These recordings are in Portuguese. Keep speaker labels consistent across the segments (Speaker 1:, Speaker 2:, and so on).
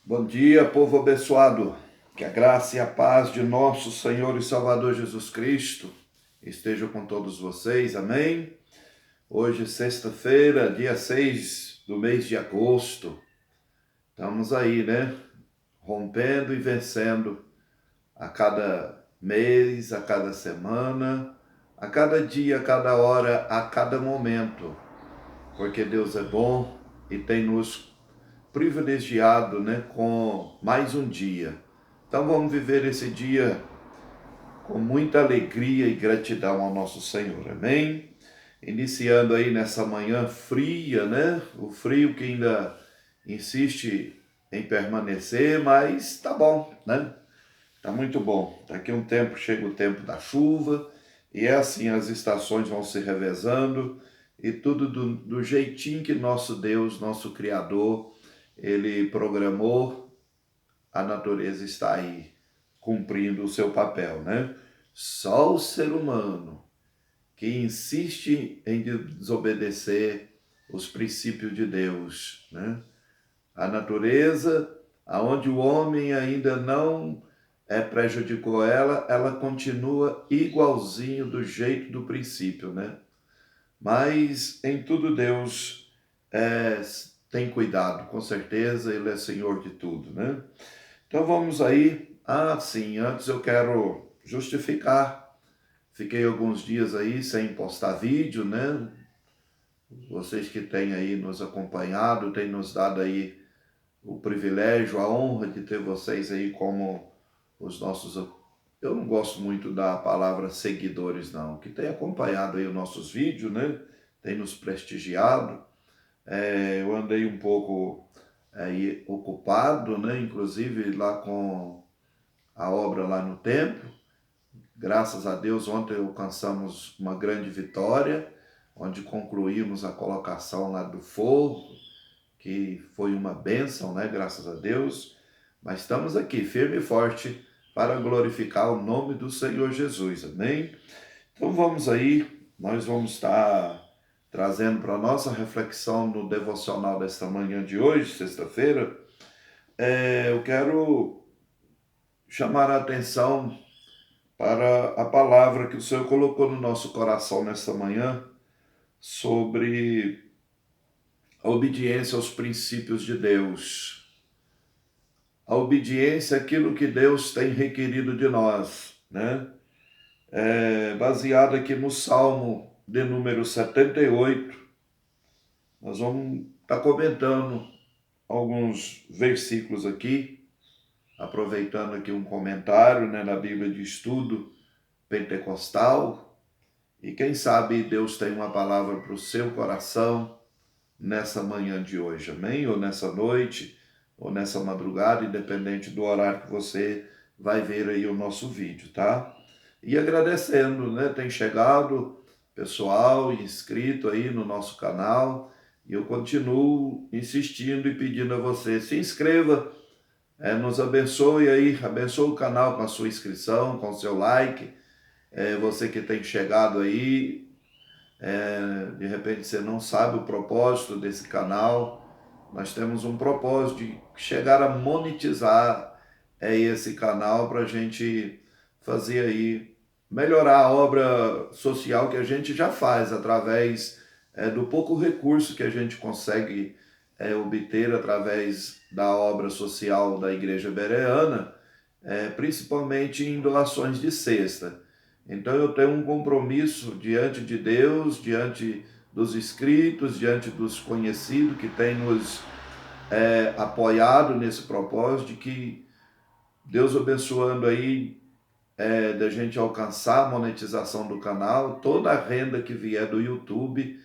Speaker 1: Bom dia, povo abençoado. Que a graça e a paz de nosso Senhor e Salvador Jesus Cristo estejam com todos vocês. Amém? Hoje, sexta-feira, dia 6 do mês de agosto. Estamos aí, né? Rompendo e vencendo a cada mês, a cada semana, a cada dia, a cada hora, a cada momento. Porque Deus é bom e tem nos privilegiado, né, com mais um dia. Então vamos viver esse dia com muita alegria e gratidão ao nosso Senhor, amém? Iniciando aí nessa manhã fria, né? O frio que ainda insiste em permanecer, mas tá bom, né? Tá muito bom. Daqui a um tempo chega o tempo da chuva e é assim, as estações vão se revezando e tudo do jeitinho que nosso Deus, nosso Criador, ele programou. A natureza está aí cumprindo o seu papel, né? Só o ser humano que insiste em desobedecer os princípios de Deus, né? A natureza, aonde o homem ainda não prejudicou ela, ela continua igualzinho do jeito do princípio, né? Mas em tudo Deus é, tem cuidado, com certeza Ele é Senhor de tudo, né? Então vamos aí. Ah, sim, antes eu quero justificar. Fiquei alguns dias aí sem postar vídeo, né? Vocês que têm aí nos acompanhado, têm nos dado aí o privilégio, a honra de ter vocês aí como os nossos. Eu não gosto muito da palavra seguidores, não, que tem acompanhado aí os nossos vídeos, né? Tem nos prestigiado. Eu andei um pouco aí ocupado, né? Inclusive lá com a obra lá no templo. Graças a Deus, ontem alcançamos uma grande vitória, onde concluímos a colocação lá do forro, que foi uma bênção, né? Graças a Deus. Mas estamos aqui, firme e forte, para glorificar o nome do Senhor Jesus, amém? Então vamos aí, nós vamos estar trazendo para a nossa reflexão no devocional desta manhã de hoje, sexta-feira. Eu quero chamar a atenção para a palavra que o Senhor colocou no nosso coração nesta manhã sobre a obediência aos princípios de Deus. A obediência àquilo que Deus tem requerido de nós, né? Baseado aqui no Salmo de número 78, nós vamos estar comentando alguns versículos aqui, aproveitando aqui um comentário, né, na Bíblia de Estudo Pentecostal. E quem sabe Deus tem uma palavra para o seu coração nessa manhã de hoje, amém? Ou nessa noite, ou nessa madrugada, independente do horário que você vai ver aí o nosso vídeo, tá? E agradecendo, né? Tem chegado pessoal inscrito aí no nosso canal e eu continuo insistindo e pedindo a você, se inscreva, nos abençoe aí, abençoe o canal com a sua inscrição, com o seu like. Você que tem chegado aí, de repente você não sabe o propósito desse canal. Nós temos um propósito de chegar a monetizar esse canal para a gente fazer aí, melhorar a obra social que a gente já faz através do pouco recurso que a gente consegue obter através da obra social da Igreja Bereana, principalmente em doações de cesta. Então eu tenho um compromisso diante de Deus, diante dos inscritos, diante dos conhecidos que têm nos apoiado nesse propósito, de que Deus abençoando aí, da gente alcançar a monetização do canal, toda a renda que vier do YouTube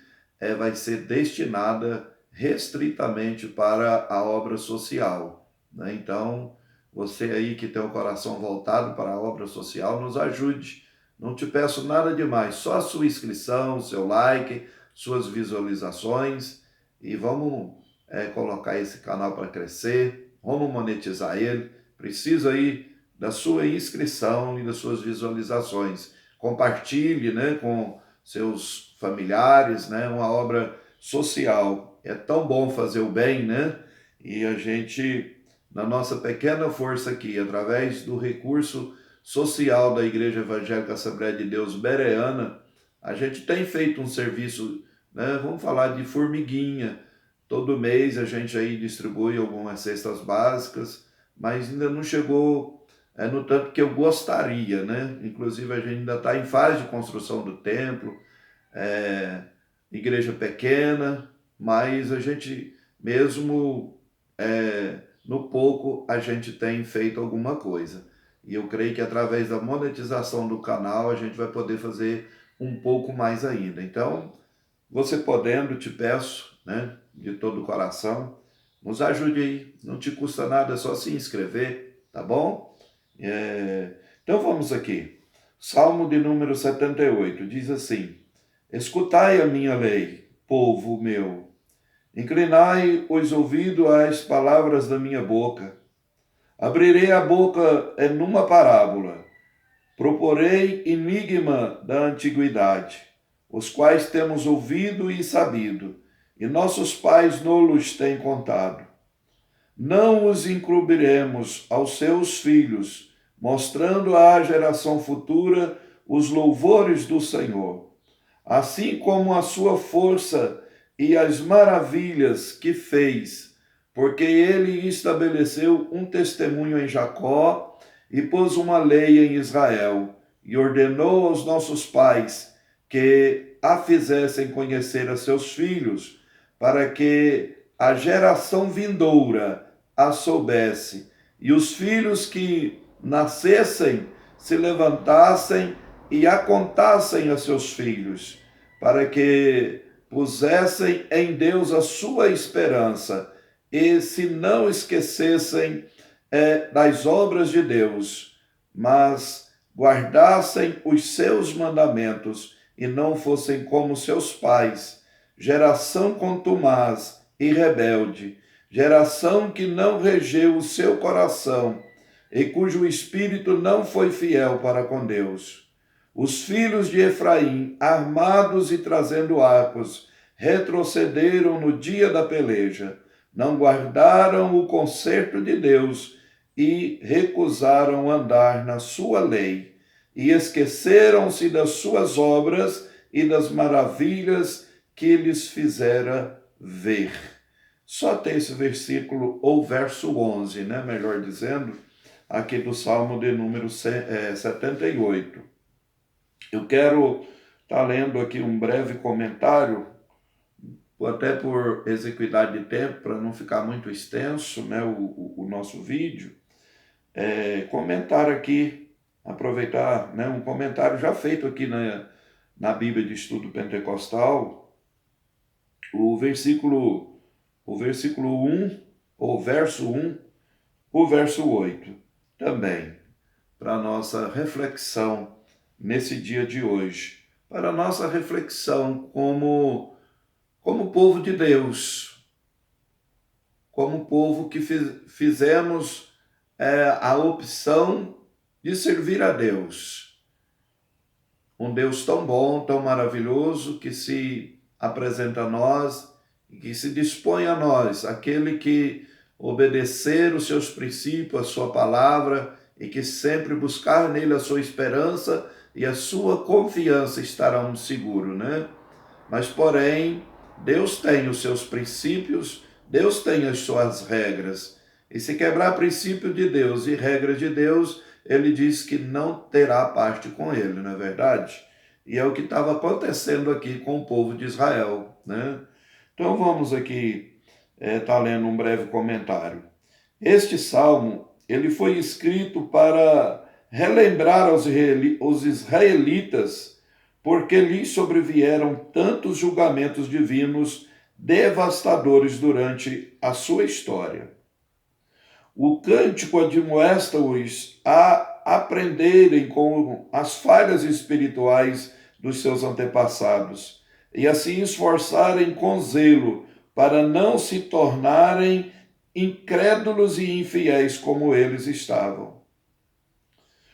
Speaker 1: vai ser destinada restritamente para a obra social, né? Então, você aí que tem o coração voltado para a obra social, nos ajude. Não te peço nada demais, só a sua inscrição, seu like, suas visualizações e vamos colocar esse canal para crescer, vamos monetizar ele. Precisa aí da sua inscrição e das suas visualizações. Compartilhe, né, com seus familiares, né, uma obra social. É tão bom fazer o bem, né? E a gente na nossa pequena força aqui, através do recurso social da Igreja Evangélica Assembleia de Deus Bereana, a gente tem feito um serviço, né, vamos falar de formiguinha. Todo mês a gente aí distribui algumas cestas básicas, mas ainda não chegou no tanto que eu gostaria, né? Inclusive a gente ainda está em fase de construção do templo, igreja pequena, mas a gente mesmo no pouco a gente tem feito alguma coisa. E eu creio que através da monetização do canal a gente vai poder fazer um pouco mais ainda. Então, você podendo, te peço, né, de todo o coração, nos ajude aí, não te custa nada, é só se inscrever, tá bom? Então vamos aqui, Salmo de número 78, diz assim: escutai a minha lei, povo meu, inclinai os ouvidos às palavras da minha boca. Abrirei a boca numa parábola, proporei enigma da antiguidade, os quais temos ouvido e sabido, e nossos pais nos têm contado. Não os encobriremos aos seus filhos, mostrando à geração futura os louvores do Senhor, assim como a sua força e as maravilhas que fez, porque ele estabeleceu um testemunho em Jacó e pôs uma lei em Israel, e ordenou aos nossos pais que a fizessem conhecer a seus filhos, para que a geração vindoura a soubesse, e os filhos que nascessem se levantassem e a contassem a seus filhos, para que pusessem em Deus a sua esperança, e se não esquecessem das obras de Deus, mas guardassem os seus mandamentos e não fossem como seus pais, geração contumaz e rebelde, geração que não regeu o seu coração e cujo espírito não foi fiel para com Deus. Os filhos de Efraim, armados e trazendo arcos, retrocederam no dia da peleja, não guardaram o concerto de Deus e recusaram andar na sua lei, e esqueceram-se das suas obras e das maravilhas que lhes fizera ver. Só tem esse versículo, ou verso 11, né? Melhor dizendo, aqui do Salmo de número 78. Eu quero estar lendo aqui um breve comentário, até por execuidade de tempo, para não ficar muito extenso, né, o nosso vídeo. Comentar aqui, aproveitar, né, um comentário já feito aqui na Bíblia de Estudo Pentecostal, o versículo 1, ou verso 1, o verso 8, também, para a nossa reflexão nesse dia de hoje, para a nossa reflexão como povo de Deus, como povo que fizemos a opção de servir a Deus. Um Deus tão bom, tão maravilhoso, que se apresenta a nós e que se dispõe a nós, aquele que obedecer os seus princípios, a sua palavra, e que sempre buscar nele a sua esperança e a sua confiança estarão seguro, né? Mas, porém, Deus tem os seus princípios, Deus tem as suas regras. E se quebrar princípio de Deus e regra de Deus, ele diz que não terá parte com ele, não é verdade? E é o que estava acontecendo aqui com o povo de Israel, né? Então vamos aqui estar lendo um breve comentário. Este salmo, ele foi escrito para relembrar aos israelitas porque lhes sobrevieram tantos julgamentos divinos devastadores durante a sua história. O cântico admoesta-os a aprenderem com as falhas espirituais dos seus antepassados e a se esforçarem com zelo para não se tornarem incrédulos e infiéis como eles estavam.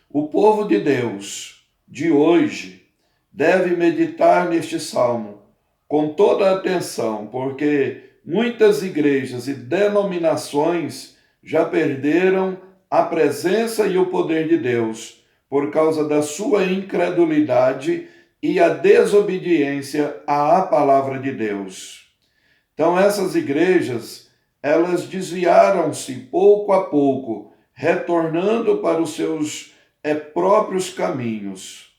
Speaker 1: O povo de Deus de hoje deve meditar neste salmo com toda a atenção, porque muitas igrejas e denominações já perderam a presença e o poder de Deus por causa da sua incredulidade e a desobediência à palavra de Deus. Então essas igrejas, elas desviaram-se pouco a pouco, retornando para os seus próprios caminhos,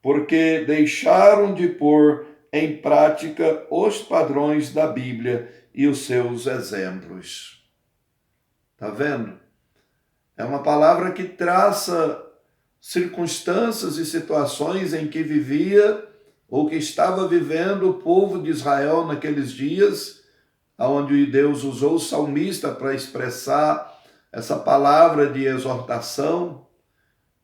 Speaker 1: porque deixaram de pôr em prática os padrões da Bíblia e os seus exemplos. Tá vendo? É uma palavra que traça circunstâncias e situações em que vivia ou que estava vivendo o povo de Israel naqueles dias, onde Deus usou o salmista para expressar essa palavra de exortação.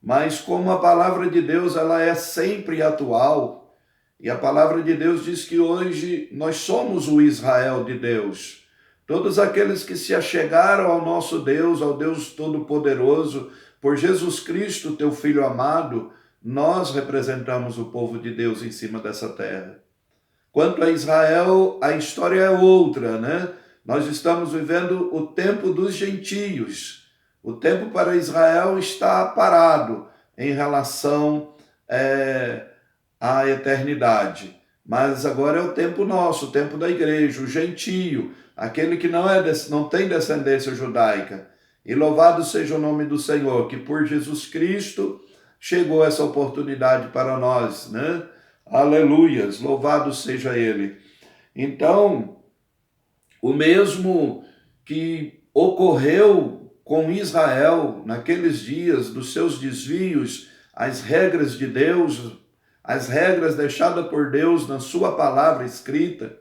Speaker 1: Mas como a palavra de Deus ela é sempre atual, e a palavra de Deus diz que hoje nós somos o Israel de Deus. Todos aqueles que se achegaram ao nosso Deus, ao Deus Todo-Poderoso, por Jesus Cristo, teu Filho amado, nós representamos o povo de Deus em cima dessa terra. Quanto a Israel, a história é outra, né? Nós estamos vivendo o tempo dos gentios. O tempo para Israel está parado em relação à eternidade. Mas agora é o tempo nosso, o tempo da igreja, o gentio, aquele que não tem descendência judaica. E louvado seja o nome do Senhor, que por Jesus Cristo chegou essa oportunidade para nós, né? Aleluias, louvado seja Ele. Então, o mesmo que ocorreu com Israel naqueles dias dos seus desvios, as regras de Deus, as regras deixadas por Deus na sua palavra escrita,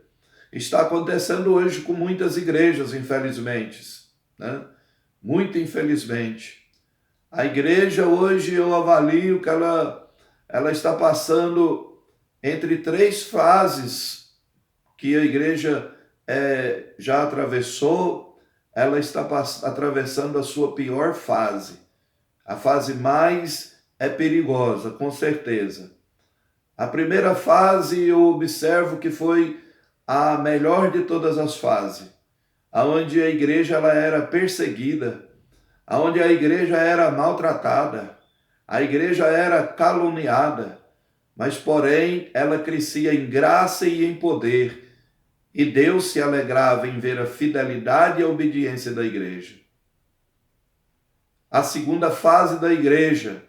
Speaker 1: está acontecendo hoje com muitas igrejas, infelizmente, né? Muito infelizmente. A igreja hoje eu avalio que ela está passando entre 3 fases que a igreja já atravessou. Ela está atravessando a sua pior fase. A fase mais perigosa, com certeza. A primeira fase eu observo que foi a melhor de todas as fases, aonde a igreja ela era perseguida, aonde a igreja era maltratada, a igreja era caluniada, mas porém ela crescia em graça e em poder, e Deus se alegrava em ver a fidelidade e a obediência da igreja. A segunda fase da igreja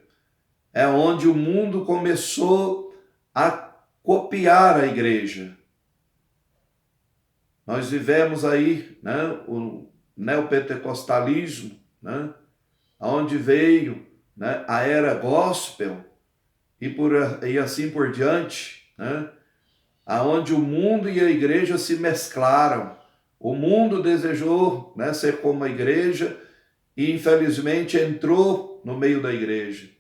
Speaker 1: é onde o mundo começou a copiar a igreja. Nós vivemos aí, né, o neopentecostalismo, né, onde veio, né, a era gospel e assim por diante, né, aonde o mundo e a igreja se mesclaram. O mundo desejou, né, ser como a igreja e infelizmente entrou no meio da igreja.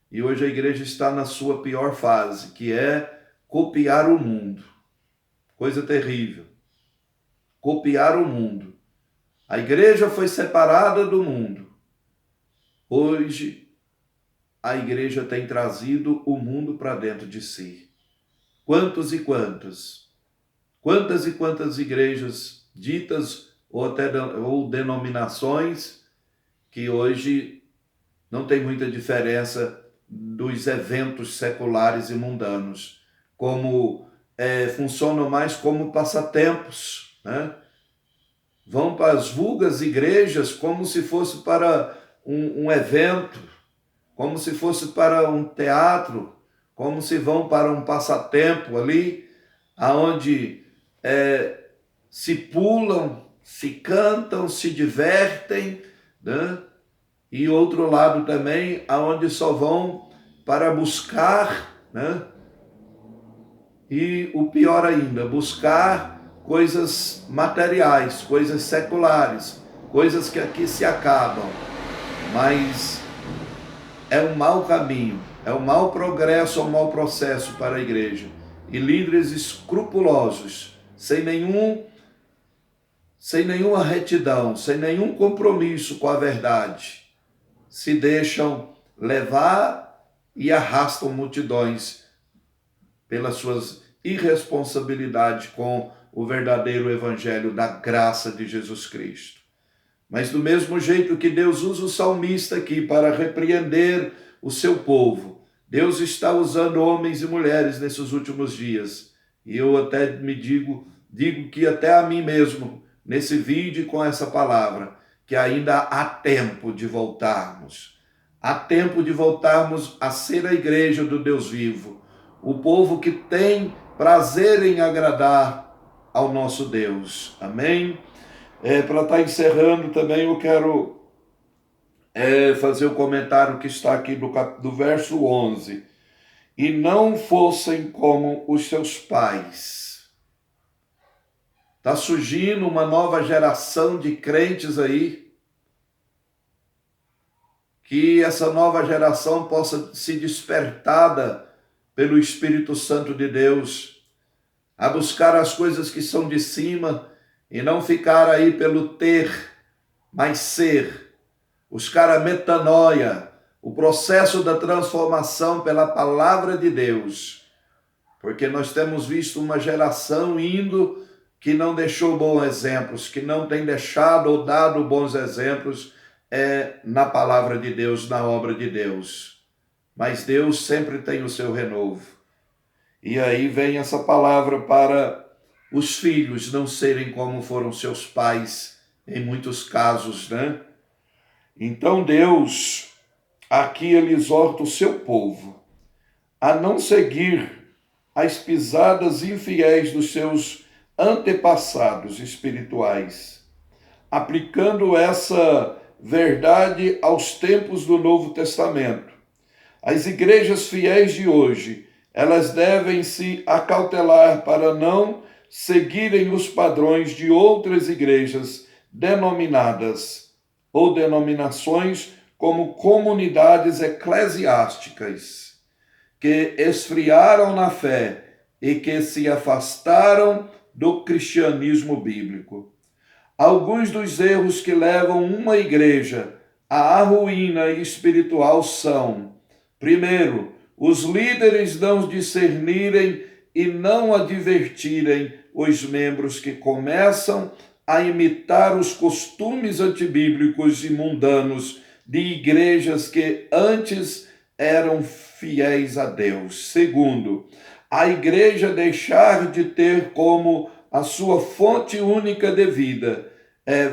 Speaker 1: E hoje a igreja está na sua pior fase, que é copiar o mundo. Coisa terrível. Copiar o mundo. A igreja foi separada do mundo. Hoje, a igreja tem trazido o mundo para dentro de si. Quantos e quantos? Quantas e quantas igrejas ditas ou denominações que hoje não tem muita diferença dos eventos seculares e mundanos, como funcionam mais como passatempos, né? Vão para as vulgas igrejas como se fosse para um evento, como se fosse para um teatro, como se vão para um passatempo ali, aonde se pulam, se cantam, se divertem, né? E outro lado também, aonde só vão para buscar, né? E o pior ainda, buscar coisas materiais, coisas seculares, coisas que aqui se acabam. Mas é um mau caminho, é um mau progresso, é um mau processo para a igreja. E líderes escrupulosos, sem nenhuma retidão, sem nenhum compromisso com a verdade, se deixam levar e arrastam multidões pelas suas irresponsabilidades com o verdadeiro evangelho da graça de Jesus Cristo. Mas do mesmo jeito que Deus usa o salmista aqui para repreender o seu povo, Deus está usando homens e mulheres nesses últimos dias. E eu até digo que até a mim mesmo, nesse vídeo com essa palavra, que ainda há tempo de voltarmos. Há tempo de voltarmos a ser a igreja do Deus vivo, o povo que tem prazer em agradar ao nosso Deus. Amém? Para estar encerrando também, eu quero fazer o comentário que está aqui do verso 11. E não fossem como os seus pais. Está surgindo uma nova geração de crentes aí, que essa nova geração possa ser despertada pelo Espírito Santo de Deus, a buscar as coisas que são de cima e não ficar aí pelo ter, mas ser. Buscar a metanoia, o processo da transformação pela palavra de Deus. Porque nós temos visto uma geração indo que não deixou bons exemplos, que não tem deixado ou dado bons exemplos na palavra de Deus, na obra de Deus. Mas Deus sempre tem o seu renovo. E aí vem essa palavra para os filhos não serem como foram seus pais, em muitos casos, né? Então Deus, aqui ele exorta o seu povo a não seguir as pisadas infiéis dos seus antepassados espirituais, aplicando essa verdade aos tempos do Novo Testamento. As igrejas fiéis de hoje, elas devem se acautelar para não seguirem os padrões de outras igrejas denominadas ou denominações como comunidades eclesiásticas, que esfriaram na fé e que se afastaram do cristianismo bíblico. Alguns dos erros que levam uma igreja à ruína espiritual são: primeiro, os líderes não discernirem e não advertirem os membros que começam a imitar os costumes antibíblicos e mundanos de igrejas que antes eram fiéis a Deus. Segundo, a igreja deixar de ter como a sua fonte única de vida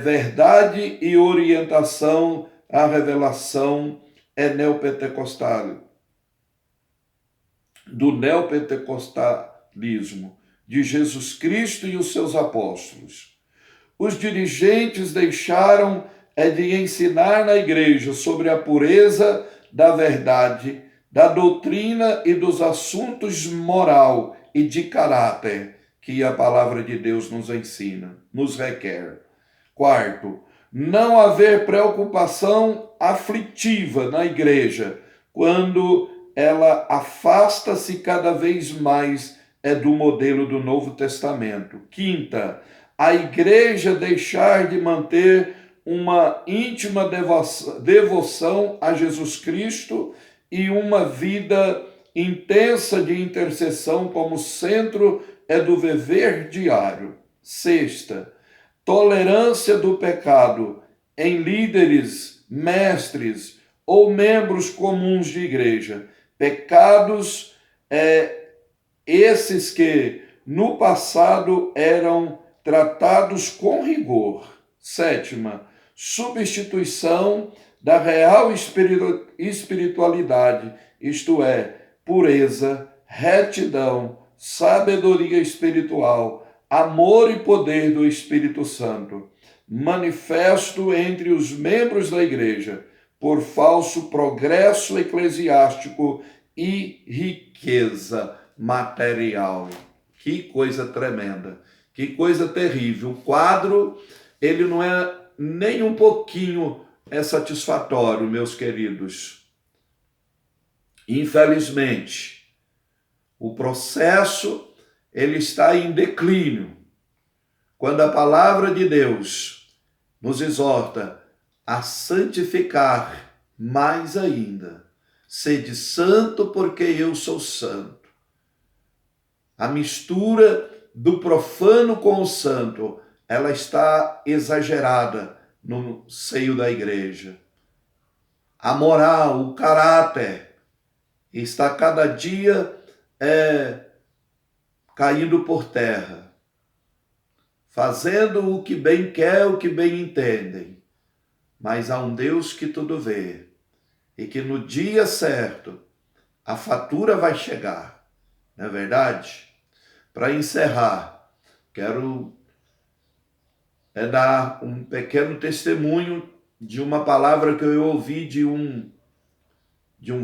Speaker 1: verdade e orientação à revelação neopentecostal, do neopentecostalismo de Jesus Cristo e os seus apóstolos. Os dirigentes deixaram de ensinar na igreja sobre a pureza da verdade, da doutrina e dos assuntos moral e de caráter que a palavra de Deus nos ensina, nos requer. Quarto, não haver preocupação aflitiva na igreja quando ela afasta-se cada vez mais do modelo do Novo Testamento. Quinta, a igreja deixar de manter uma íntima devoção a Jesus Cristo e uma vida intensa de intercessão como centro do viver diário. Sexta, tolerância do pecado em líderes, mestres ou membros comuns de igreja. Pecados esses que no passado eram tratados com rigor. Sétima, substituição da real espiritualidade, isto é, pureza, retidão, sabedoria espiritual, amor e poder do Espírito Santo, manifesto entre os membros da igreja por falso progresso eclesiástico e riqueza material. Que coisa tremenda, que coisa terrível. O quadro, ele não é nem um pouquinho satisfatório, meus queridos. Infelizmente, o processo, ele está em declínio. Quando a palavra de Deus nos exorta a santificar mais ainda. Sede santo porque eu sou santo. A mistura do profano com o santo, ela está exagerada no seio da igreja. A moral, o caráter está cada dia caindo por terra, fazendo o que bem quer, o que bem entendem. Mas há um Deus que tudo vê e que no dia certo a fatura vai chegar, não é verdade? Para encerrar, quero dar um pequeno testemunho de uma palavra que eu ouvi de um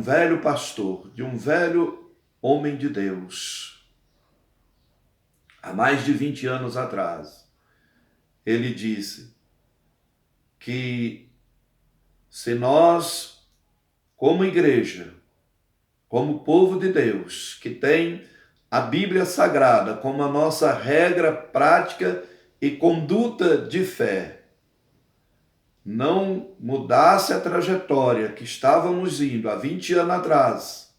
Speaker 1: velho pastor, de um velho homem de Deus, há mais de 20 anos atrás. Ele disse que se nós, como igreja, como povo de Deus, que tem a Bíblia Sagrada como a nossa regra prática e conduta de fé, não mudasse a trajetória que estávamos indo há 20 anos atrás,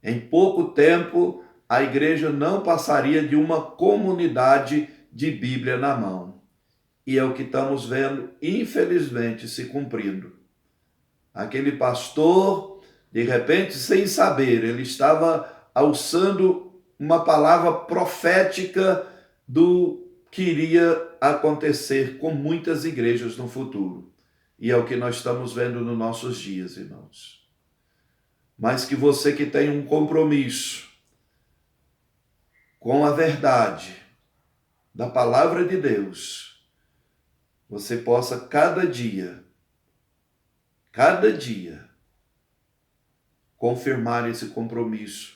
Speaker 1: em pouco tempo a igreja não passaria de uma comunidade de Bíblia na mão. E é o que estamos vendo, infelizmente, se cumprindo. Aquele pastor, de repente, sem saber, ele estava alçando uma palavra profética do que iria acontecer com muitas igrejas no futuro. E é o que nós estamos vendo nos nossos dias, irmãos. Mas que você que tem um compromisso com a verdade da palavra de Deus, você possa cada dia, confirmar esse compromisso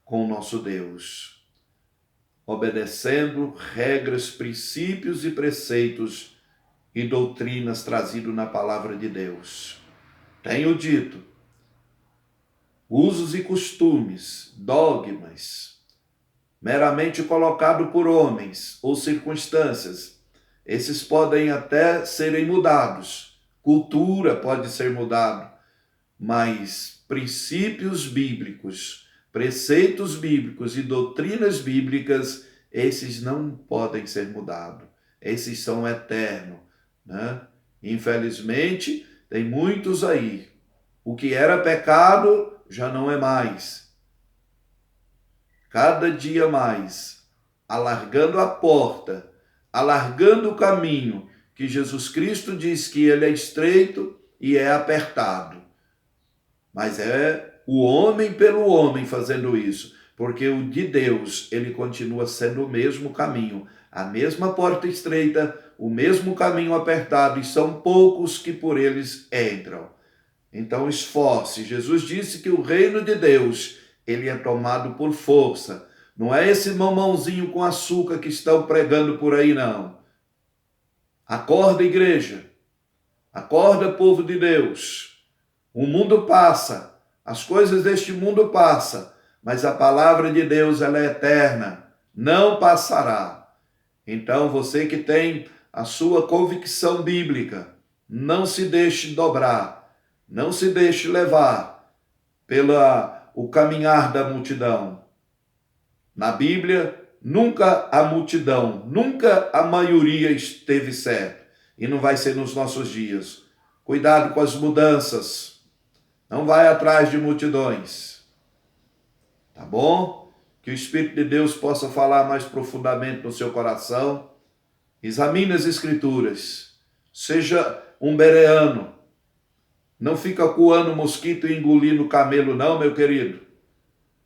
Speaker 1: com o nosso Deus, obedecendo regras, princípios e preceitos e doutrinas trazidos na palavra de Deus. Tenho dito, usos e costumes, dogmas, meramente colocado por homens ou circunstâncias, esses podem até serem mudados, cultura pode ser mudado, mas princípios bíblicos, preceitos bíblicos e doutrinas bíblicas, esses não podem ser mudados, esses são eternos, né? Infelizmente, tem muitos aí, o que era pecado já não é mais. Cada dia mais, alargando a porta, alargando o caminho, que Jesus Cristo diz que ele é estreito e é apertado. Mas é o homem pelo homem fazendo isso, porque o de Deus, ele continua sendo o mesmo caminho, a mesma porta estreita, o mesmo caminho apertado, e são poucos que por eles entram. Então esforce. Jesus disse que o reino de Deus, ele é tomado por força. Não é esse mamãozinho com açúcar que estão pregando por aí, não. Acorda, igreja. Acorda, povo de Deus. O mundo passa, as coisas deste mundo passam, mas a palavra de Deus, ela é eterna, não passará. Então, você que tem a sua convicção bíblica, não se deixe dobrar, não se deixe levar o caminhar da multidão. Na Bíblia, nunca a multidão, nunca a maioria esteve certa, e não vai ser nos nossos dias. Cuidado com as mudanças. Não vai atrás de multidões, tá bom? Que o Espírito de Deus possa falar mais profundamente no seu coração. Examine as Escrituras. Seja um bereano. Não fica coando mosquito e engolindo camelo, não, meu querido.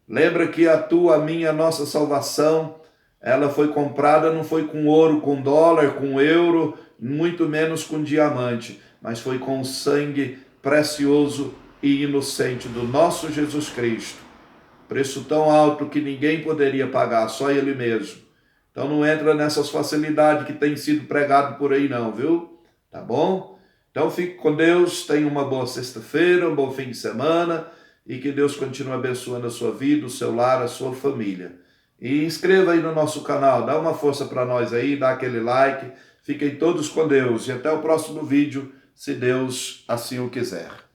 Speaker 1: Lembra que a tua, a minha, a nossa salvação, ela foi comprada, não foi com ouro, com dólar, com euro, muito menos com diamante, mas foi com o sangue precioso e inocente do nosso Jesus Cristo. Preço tão alto que ninguém poderia pagar, só Ele mesmo. Então não entra nessas facilidades que tem sido pregado por aí não, viu? Tá bom? Então fique com Deus, tenha uma boa sexta-feira, um bom fim de semana e que Deus continue abençoando a sua vida, o seu lar, a sua família. E inscreva aí no nosso canal, dá uma força para nós aí, dá aquele like. Fiquem todos com Deus e até o próximo vídeo, se Deus assim o quiser.